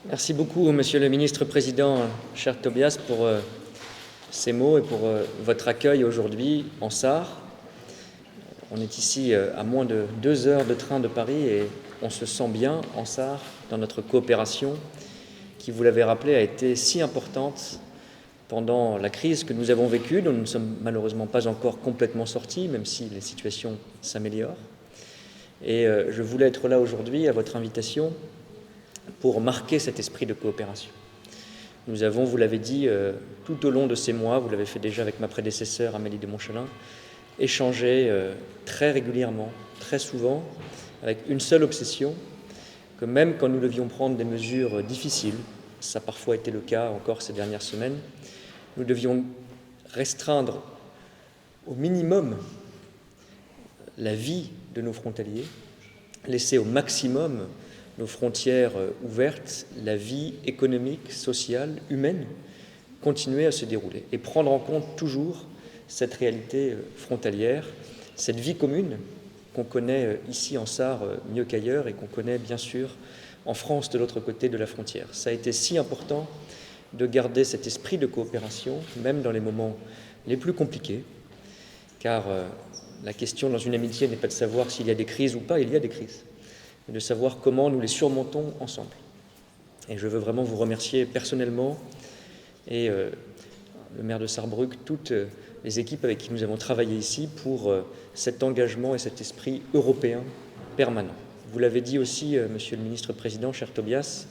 Merci beaucoup, Monsieur le Ministre-Président, cher Tobias, pour ces mots et pour votre accueil aujourd'hui en Sarre. On est ici à moins de 2 heures de train de Paris et on se sent bien en Sarre dans notre coopération qui, vous l'avez rappelé, a été si importante pendant la crise que nous avons vécue, dont nous ne sommes malheureusement pas encore complètement sortis, même si les situations s'améliorent. Et je voulais être là aujourd'hui à votre invitation pour marquer cet esprit de coopération. Nous avons, vous l'avez dit, tout au long de ces mois, vous l'avez fait déjà avec ma prédécesseure Amélie de Montchalin, échangé très régulièrement, très souvent, avec une seule obsession, que même quand nous devions prendre des mesures difficiles, ça a parfois été le cas encore ces dernières semaines, nous devions restreindre au minimum la vie de nos frontaliers, laisser au maximum nos frontières ouvertes, la vie économique, sociale, humaine, continuer à se dérouler et prendre en compte toujours cette réalité frontalière, cette vie commune qu'on connaît ici en Sarre mieux qu'ailleurs et qu'on connaît bien sûr en France de l'autre côté de la frontière. Ça a été si important de garder cet esprit de coopération, même dans les moments les plus compliqués, car la question dans une amitié n'est pas de savoir s'il y a des crises ou pas, il y a des crises, et de savoir comment nous les surmontons ensemble. Et je veux vraiment vous remercier personnellement et le maire de Sarrebruck, toutes les équipes avec qui nous avons travaillé ici pour cet engagement et cet esprit européen permanent. Vous l'avez dit aussi, Monsieur le Ministre-Président, cher Tobias,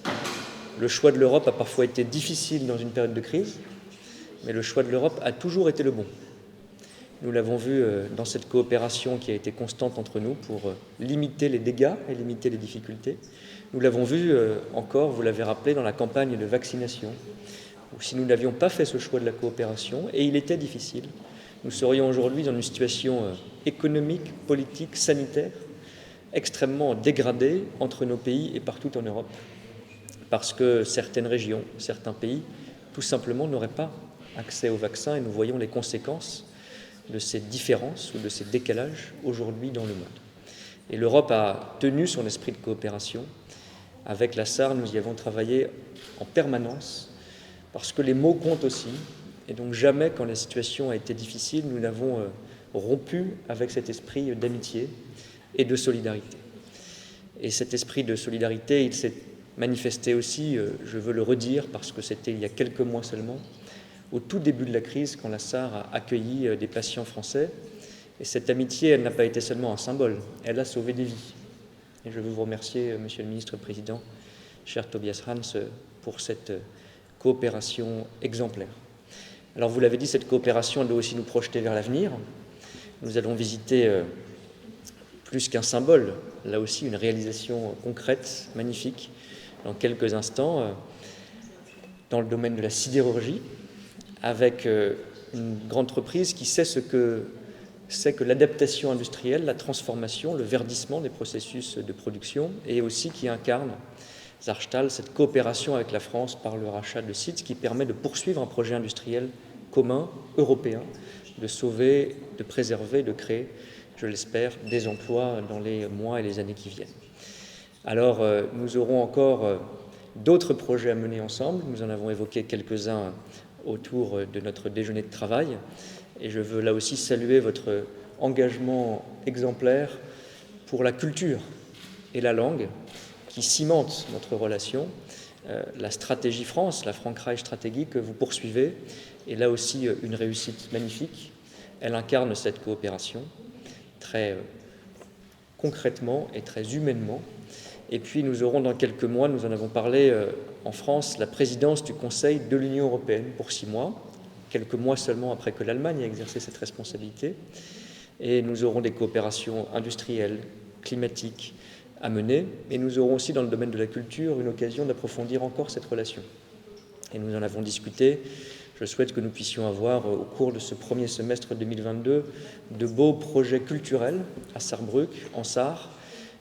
le choix de l'Europe a parfois été difficile dans une période de crise, mais le choix de l'Europe a toujours été le bon. Nous l'avons vu dans cette coopération qui a été constante entre nous pour limiter les dégâts et limiter les difficultés. Nous l'avons vu encore, vous l'avez rappelé, dans la campagne de vaccination, où si nous n'avions pas fait ce choix de la coopération, et il était difficile, nous serions aujourd'hui dans une situation économique, politique, sanitaire, extrêmement dégradée entre nos pays et partout en Europe, parce que certaines régions, certains pays, tout simplement n'auraient pas accès au vaccin, et nous voyons les conséquences de ces différences ou de ces décalages aujourd'hui dans le monde. Et l'Europe a tenu son esprit de coopération. Avec la Sarre, nous y avons travaillé en permanence, parce que les mots comptent aussi, et donc jamais, quand la situation a été difficile, nous n'avons rompu avec cet esprit d'amitié et de solidarité. Et cet esprit de solidarité, il s'est manifesté aussi, je veux le redire, parce que c'était il y a quelques mois seulement, au tout début de la crise, quand la Sarre a accueilli des patients français. Et cette amitié, elle n'a pas été seulement un symbole, elle a sauvé des vies. Et je veux vous remercier, Monsieur le Ministre-Président, cher Tobias Hans, pour cette coopération exemplaire. Alors vous l'avez dit, cette coopération elle doit aussi nous projeter vers l'avenir. Nous allons visiter plus qu'un symbole, là aussi une réalisation concrète, magnifique, dans quelques instants, dans le domaine de la sidérurgie, avec une grande entreprise qui sait ce que c'est que l'adaptation industrielle, la transformation, le verdissement des processus de production, et aussi qui incarne, Saarstahl, cette coopération avec la France par le rachat de sites qui permet de poursuivre un projet industriel commun, européen, de sauver, de préserver, de créer, je l'espère, des emplois dans les mois et les années qui viennent. Alors, nous aurons encore d'autres projets à mener ensemble. Nous en avons évoqué quelques-uns autour de notre déjeuner de travail. Et je veux là aussi saluer votre engagement exemplaire pour la culture et la langue qui cimente notre relation. La stratégie France, la Frankreich Stratégie que vous poursuivez, est là aussi une réussite magnifique. Elle incarne cette coopération très concrètement et très humainement. Et puis nous aurons dans quelques mois, nous en avons parlé en France, la présidence du Conseil de l'Union européenne pour 6 mois, quelques mois seulement après que l'Allemagne a exercé cette responsabilité. Et nous aurons des coopérations industrielles, climatiques à mener. Et nous aurons aussi dans le domaine de la culture une occasion d'approfondir encore cette relation. Et nous en avons discuté. Je souhaite que nous puissions avoir au cours de ce premier semestre 2022 de beaux projets culturels à Sarrebruck, en Sarre,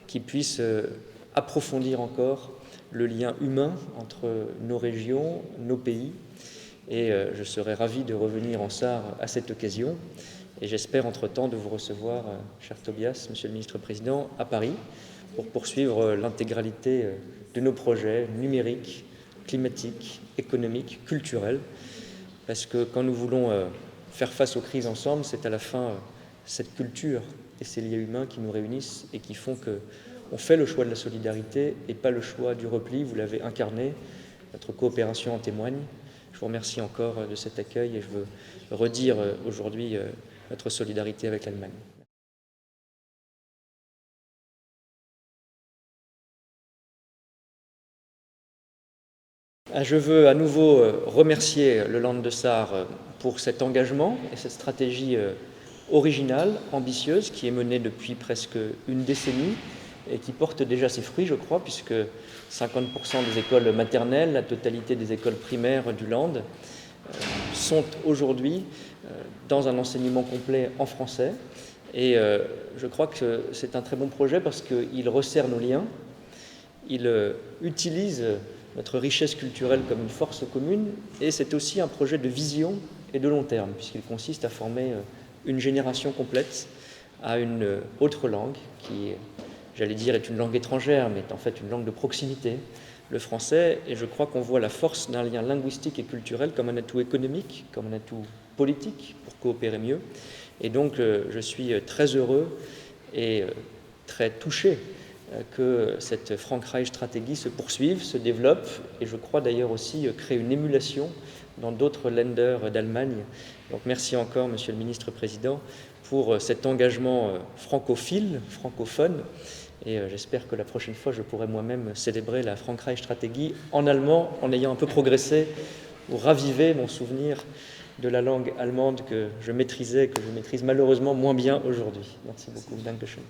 qui puissent approfondir encore le lien humain entre nos régions, nos pays. Et je serai ravi de revenir en Sarre à cette occasion. Et j'espère entre-temps de vous recevoir, cher Tobias, Monsieur le Ministre-Président, à Paris, pour poursuivre l'intégralité de nos projets numériques, climatique, économique, culturelle, parce que quand nous voulons faire face aux crises ensemble, c'est à la fin cette culture et ces liens humains qui nous réunissent et qui font qu'on fait le choix de la solidarité et pas le choix du repli. Vous l'avez incarné, notre coopération en témoigne. Je vous remercie encore de cet accueil et je veux redire aujourd'hui notre solidarité avec l'Allemagne. Je veux à nouveau remercier le Land de Sarre pour cet engagement et cette stratégie originale, ambitieuse, qui est menée depuis presque une décennie et qui porte déjà ses fruits, je crois, puisque 50% des écoles maternelles, la totalité des écoles primaires du Land sont aujourd'hui dans un enseignement complet en français. Et je crois que c'est un très bon projet parce qu'il resserre nos liens, il utilise notre richesse culturelle comme une force commune, et c'est aussi un projet de vision et de long terme, puisqu'il consiste à former une génération complète à une autre langue, qui, j'allais dire, est une langue étrangère, mais est en fait une langue de proximité, le français, et je crois qu'on voit la force d'un lien linguistique et culturel comme un atout économique, comme un atout politique, pour coopérer mieux. Et donc, je suis très heureux et très touché que cette Frankreich-Stratégie se poursuive, se développe, et je crois d'ailleurs aussi créer une émulation dans d'autres Länder d'Allemagne. Donc merci encore, Monsieur le Ministre-Président, pour cet engagement francophile, francophone, et j'espère que la prochaine fois, je pourrai moi-même célébrer la Frankreich-Stratégie en allemand, en ayant un peu progressé, ou raviver mon souvenir de la langue allemande que je maîtrisais, que je maîtrise malheureusement moins bien aujourd'hui. Merci beaucoup. Dankeschön.